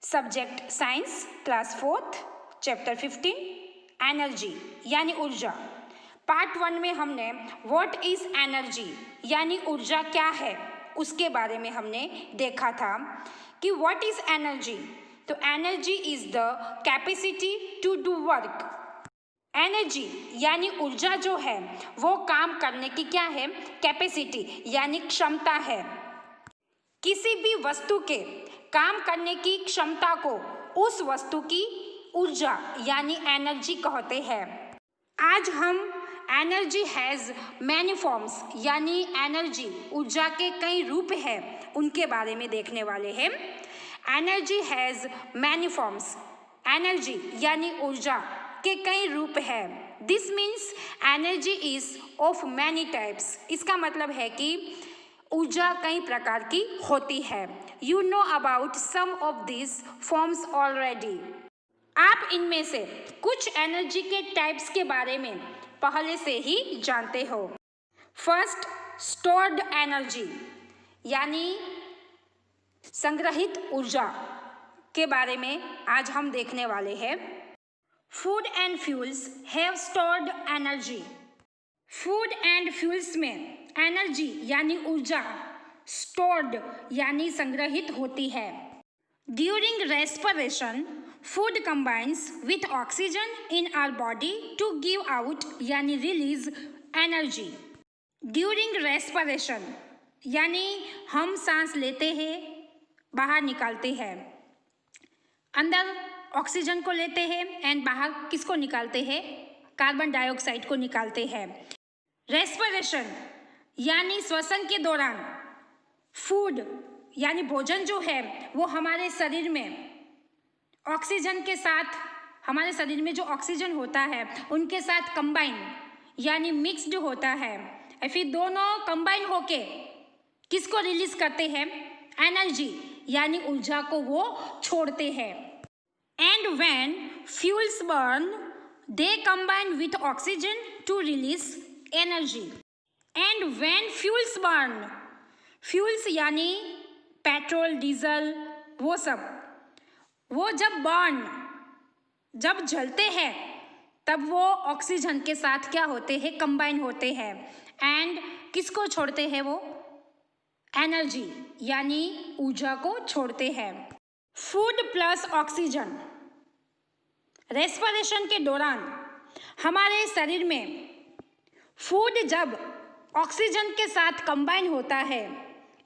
Subject science, class 4th, chapter 15 energy यानी ऊर्जा। Part 1 में हमने व्हाट इज एनर्जी यानी ऊर्जा क्या है उसके बारे में हमने देखा था कि व्हाट इज एनर्जी। तो energy is the capacity to do work. Energy यानी ऊर्जा जो है वो काम करने की क्या है, कैपेसिटी यानी क्षमता है। किसी भी वस्तु के काम करने की क्षमता को उस वस्तु की ऊर्जा यानी एनर्जी कहते हैं। आज हम एनर्जी हैज़ मैनी फॉर्म्स यानी एनर्जी ऊर्जा के कई रूप हैं उनके बारे में देखने वाले हैं। Energy has many forms, energy यानी ऊर्जा के कई रूप हैं। This means energy is of many types. इसका मतलब है कि ऊर्जा कई प्रकार की होती है। You know about some of this forms already. आप इनमें से कुछ एनर्जी के टाइप्स के बारे में पहले से ही जानते हो। फर्स्ट, स्टोर्ड एनर्जी यानी संग्रहित ऊर्जा के बारे में आज हम देखने वाले हैं। Food and fuels have stored energy. Food and fuels में एनर्जी यानी ऊर्जा स्टोर्ड यानी संग्रहित होती है। During respiration food combines with oxygen in our body to give out यानी रिलीज एनर्जी। ड्यूरिंग रेस्पिरेशन यानी हम सांस लेते हैं, बाहर निकालते हैं। अंदर ऑक्सीजन को लेते हैं एंड बाहर किसको निकालते हैं, कार्बन डाइऑक्साइड को निकालते हैं। रेस्पिरेशन यानी श्वसन के दौरान फूड यानी भोजन जो है वो हमारे शरीर में ऑक्सीजन के साथ, हमारे शरीर में जो ऑक्सीजन होता है उनके साथ कंबाइन यानी मिक्स्ड होता है। फिर दोनों कंबाइन होके किसको रिलीज करते हैं, एनर्जी यानी ऊर्जा को वो छोड़ते हैं। And when fuels burn they combine with oxygen to release energy. And when fuels burn, fuels यानी पेट्रोल, डीजल, वो सब, वो जब जलते हैं तब वो ऑक्सीजन के साथ क्या होते हैं, कंबाइन होते हैं एंड किसको छोड़ते हैं, वो एनर्जी यानी ऊर्जा को छोड़ते हैं। फूड प्लस ऑक्सीजन, रेस्पिरेशन के दौरान हमारे शरीर में फूड जब ऑक्सीजन के साथ कंबाइन होता है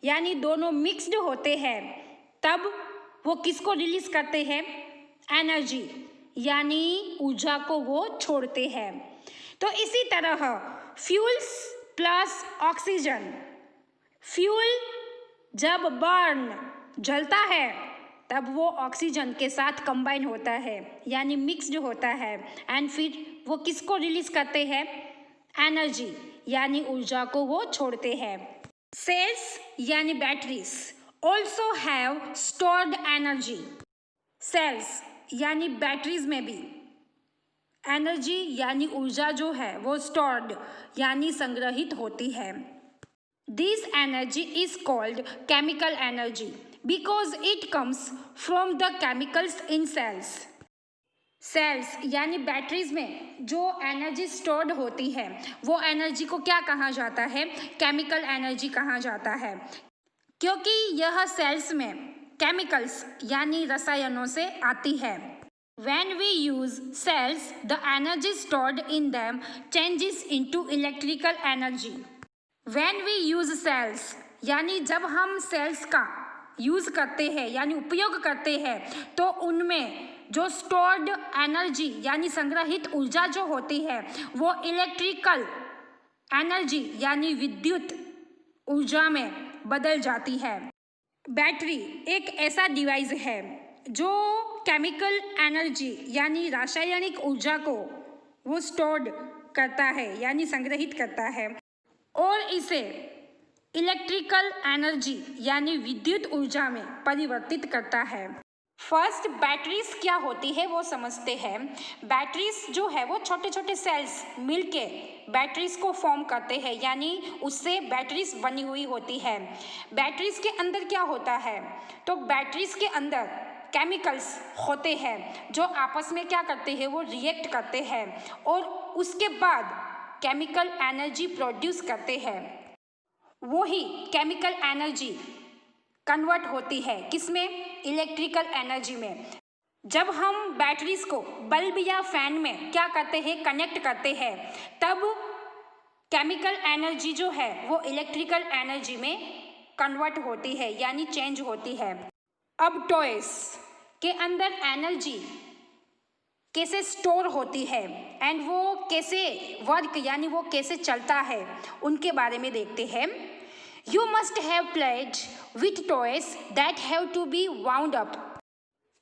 यानी दोनों मिक्स्ड होते हैं तब वो किसको रिलीज करते हैं, एनर्जी यानी ऊर्जा को वो छोड़ते हैं। तो इसी तरह फ्यूल्स प्लस ऑक्सीजन, फ्यूल जब बर्न जलता है तब वो ऑक्सीजन के साथ कंबाइन होता है यानी मिक्स्ड होता है एंड फिर वो किसको रिलीज करते हैं, एनर्जी यानी ऊर्जा को वो छोड़ते हैं। सेल्स यानी batteries also have stored energy. Cells यानी बैटरीज में भी एनर्जी यानी ऊर्जा जो है वो स्टोर्ड यानी संग्रहित होती है। This energy is called chemical energy because it comes from the chemicals in cells. Cells यानी बैटरीज में जो एनर्जी स्टोर्ड होती है वो एनर्जी को क्या कहा जाता है, केमिकल एनर्जी कहा जाता है, क्योंकि यह सेल्स में केमिकल्स यानी रसायनों से आती है। When we use cells, the energy stored in them changes into electrical energy. When we use cells, यानी जब हम सेल्स का यूज़ करते हैं यानी उपयोग करते हैं तो उनमें जो स्टोर्ड एनर्जी यानी संग्रहित ऊर्जा जो होती है वो इलेक्ट्रिकल एनर्जी यानी विद्युत ऊर्जा में बदल जाती है। बैटरी एक ऐसा डिवाइस है जो केमिकल एनर्जी यानी रासायनिक ऊर्जा को वो स्टोर्ड करता है यानी संग्रहित करता है और इसे इलेक्ट्रिकल एनर्जी यानी विद्युत ऊर्जा में परिवर्तित करता है। फर्स्ट, बैटरीज क्या होती है वो समझते हैं। बैटरीज जो है वो छोटे छोटे सेल्स मिलके बैटरीज को फॉर्म करते हैं यानी उससे बैटरीज बनी हुई होती है। बैटरीज के अंदर क्या होता है, तो बैटरीज के अंदर केमिकल्स होते हैं जो आपस में क्या करते हैं, वो रिएक्ट करते हैं और उसके बाद केमिकल एनर्जी प्रोड्यूस करते हैं। वही केमिकल एनर्जी कन्वर्ट होती है किसमें, इलेक्ट्रिकल एनर्जी में। जब हम बैटरीज को बल्ब या फैन में क्या करते हैं, कनेक्ट करते हैं, तब केमिकल एनर्जी जो है वो इलेक्ट्रिकल एनर्जी में कन्वर्ट होती है, यानी चेंज होती है। अब टॉयज के अंदर एनर्जी कैसे स्टोर होती है एंड वो कैसे वर्क यानी वो कैसे चलता है, उनके बारे में देखते हैं। You must have played with toys that have to be wound up.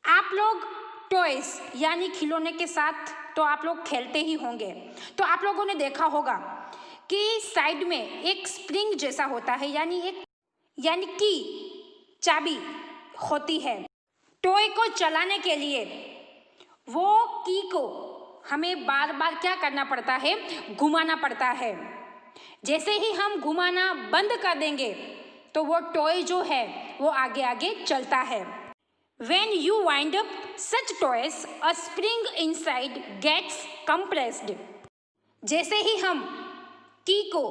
आप लोग टॉयज यानी खिलौने के साथ तो आप लोग खेलते ही होंगे। तो आप लोगों ने देखा होगा कि साइड में एक स्प्रिंग जैसा होता है, यानी की चाबी होती है। टॉय को चलाने के लिए वो की को हमें बार बार क्या करना पड़ता है, घुमाना पड़ता है। जैसे ही हम घुमाना बंद कर देंगे तो वो टॉय जो है वो आगे आगे चलता है। When you wind up such toys, a spring inside gets compressed. जैसे ही हम की को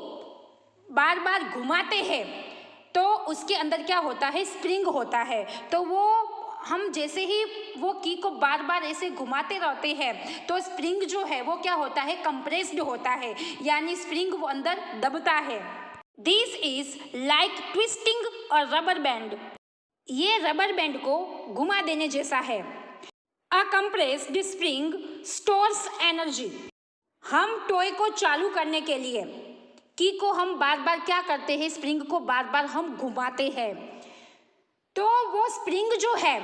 बार बार घुमाते हैं तो उसके अंदर क्या होता है, स्प्रिंग होता है। तो वो हम जैसे ही वो की को बार बार ऐसे घुमाते रहते हैं तो स्प्रिंग जो है वो क्या होता है, कंप्रेस्ड होता है, यानी स्प्रिंग वो अंदर दबता है। This is like twisting a rubber band. ये रबर बैंड को घुमा देने जैसा है। अ कंप्रेस्ड स्प्रिंग स्टोर्स एनर्जी। हम टॉय को चालू करने के लिए की को हम बार बार क्या करते हैं, स्प्रिंग को बार बार हम घुमाते हैं। तो वो स्प्रिंग जो है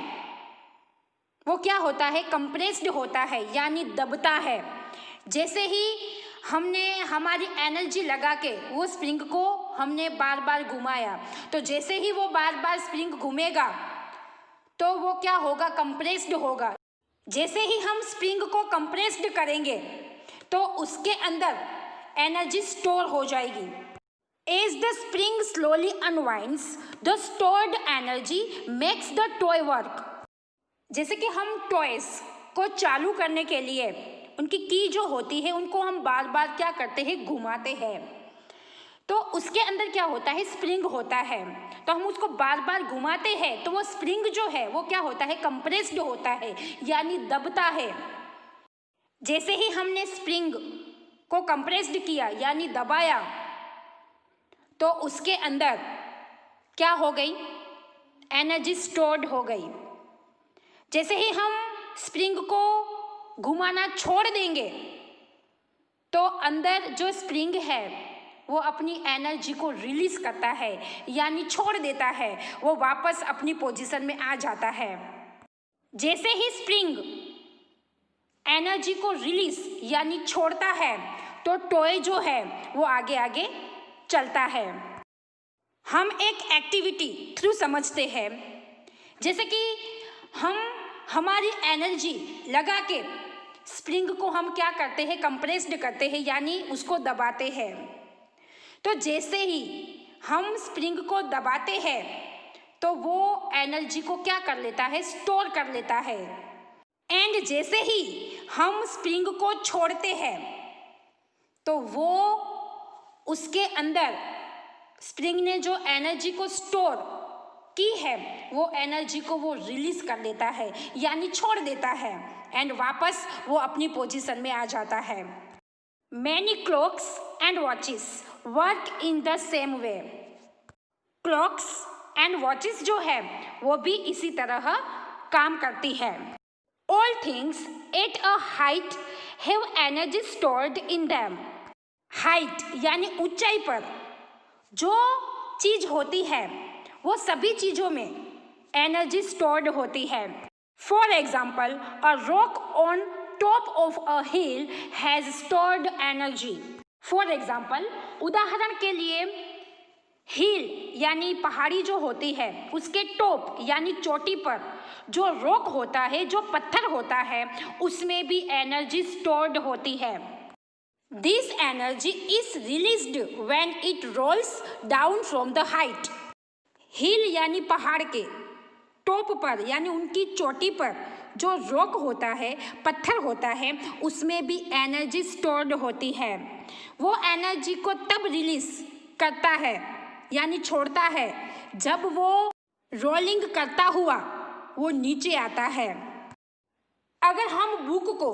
वो क्या होता है, कंप्रेस्ड होता है, यानी दबता है। जैसे ही हमने हमारी एनर्जी लगा के वो स्प्रिंग को हमने बार बार घुमाया, तो जैसे ही वो बार बार स्प्रिंग घूमेगा तो वो क्या होगा, कंप्रेस्ड होगा। जैसे ही हम स्प्रिंग को कंप्रेस्ड करेंगे तो उसके अंदर एनर्जी स्टोर हो जाएगी। As the spring slowly unwinds, the stored energy makes the toy work. जैसे कि हम टॉयज को चालू करने के लिए उनकी की जो होती है उनको हम बार बार क्या करते हैं, घुमाते हैं। तो उसके अंदर क्या होता है, स्प्रिंग होता है। तो हम उसको बार बार घुमाते हैं तो वो स्प्रिंग जो है वो क्या होता है, कंप्रेस्ड होता है, यानी दबता है। जैसे ही हमने स्प्रिंग को कंप्रेस्ड किया यानी दबाया तो उसके अंदर क्या हो गई, एनर्जी स्टोर्ड हो गई। जैसे ही हम स्प्रिंग को घुमाना छोड़ देंगे तो अंदर जो स्प्रिंग है वो अपनी एनर्जी को रिलीज करता है, यानी छोड़ देता है, वो वापस अपनी पोजीशन में आ जाता है। जैसे ही स्प्रिंग एनर्जी को रिलीज यानी छोड़ता है तो टॉय जो है वो आगे आगे चलता है। हम एक एक्टिविटी थ्रू समझते हैं, जैसे कि हम हमारी एनर्जी लगा के स्प्रिंग को हम क्या करते हैं, कंप्रेस्ड करते हैं, यानी उसको दबाते हैं। तो जैसे ही हम स्प्रिंग को दबाते हैं तो वो एनर्जी को क्या कर लेता है, स्टोर कर लेता है। एंड जैसे ही हम स्प्रिंग को छोड़ते हैं तो वो उसके अंदर स्प्रिंग ने जो एनर्जी को स्टोर की है वो एनर्जी को वो रिलीज कर देता है, यानी छोड़ देता है, एंड वापस वो अपनी पोजीशन में आ जाता है। Many clocks and watches work in the same way. Clocks and watches जो है वो भी इसी तरह काम करती है। All things at a height have energy stored in them. Height यानी ऊंचाई पर जो चीज होती है वो सभी चीजों में एनर्जी स्टोर्ड होती है। For example, a rock on top of a hill has stored energy. For example, उदाहरण के लिए हिल यानी पहाड़ी जो होती है उसके टॉप यानी चोटी पर जो रॉक होता है, जो पत्थर होता है, उसमें भी एनर्जी स्टोर्ड होती है। This energy is released when it rolls down from the height. हिल यानी पहाड़ के टॉप पर यानी उनकी चोटी पर जो रॉक होता है, पत्थर होता है, उसमें भी एनर्जी स्टोर्ड होती है। वो एनर्जी को तब रिलीज करता है यानी छोड़ता है जब वो रोलिंग करता हुआ वो नीचे आता है। अगर हम बुक को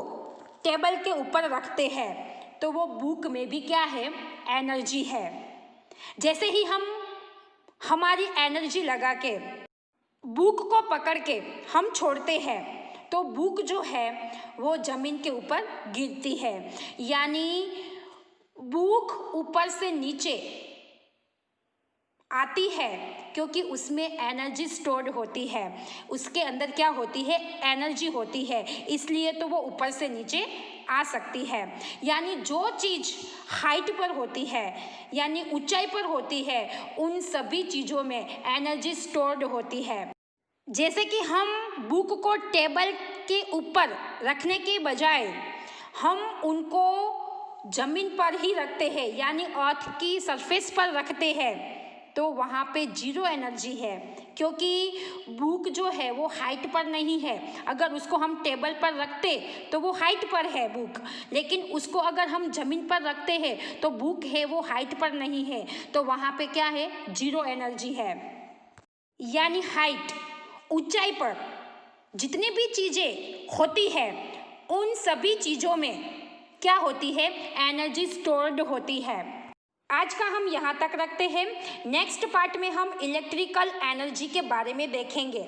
टेबल के ऊपर रखते हैं तो वो बुक में भी क्या है, एनर्जी है। जैसे ही हम हमारी एनर्जी लगा के बुक को पकड़ के हम छोड़ते हैं तो बुक जो है वो जमीन के ऊपर गिरती है, यानी बुक ऊपर से नीचे आती है क्योंकि उसमें एनर्जी स्टोर्ड होती है, उसके अंदर क्या होती है, एनर्जी होती है, इसलिए तो वो ऊपर से नीचे आ सकती है। यानी जो चीज़ हाइट पर होती है यानी ऊंचाई पर होती है, उन सभी चीज़ों में एनर्जी स्टोर्ड होती है। जैसे कि हम बुक को टेबल के ऊपर रखने के बजाय हम उनको ज़मीन पर ही रखते हैं यानी अर्थ की सरफेस पर रखते हैं, तो वहाँ पे जीरो एनर्जी है क्योंकि बुक जो है वो हाइट पर नहीं है। अगर उसको हम टेबल पर रखते तो वो हाइट पर है बुक, लेकिन उसको अगर हम ज़मीन पर रखते हैं तो बुक है वो हाइट पर नहीं है, तो वहाँ पे क्या है, जीरो एनर्जी है। यानी हाइट, ऊंचाई पर जितनी भी चीज़ें होती है उन सभी चीज़ों में क्या होती है, एनर्जी स्टोर्ड होती है। आज का हम यहाँ तक रखते हैं। नेक्स्ट पार्ट में हम इलेक्ट्रिकल एनर्जी के बारे में देखेंगे।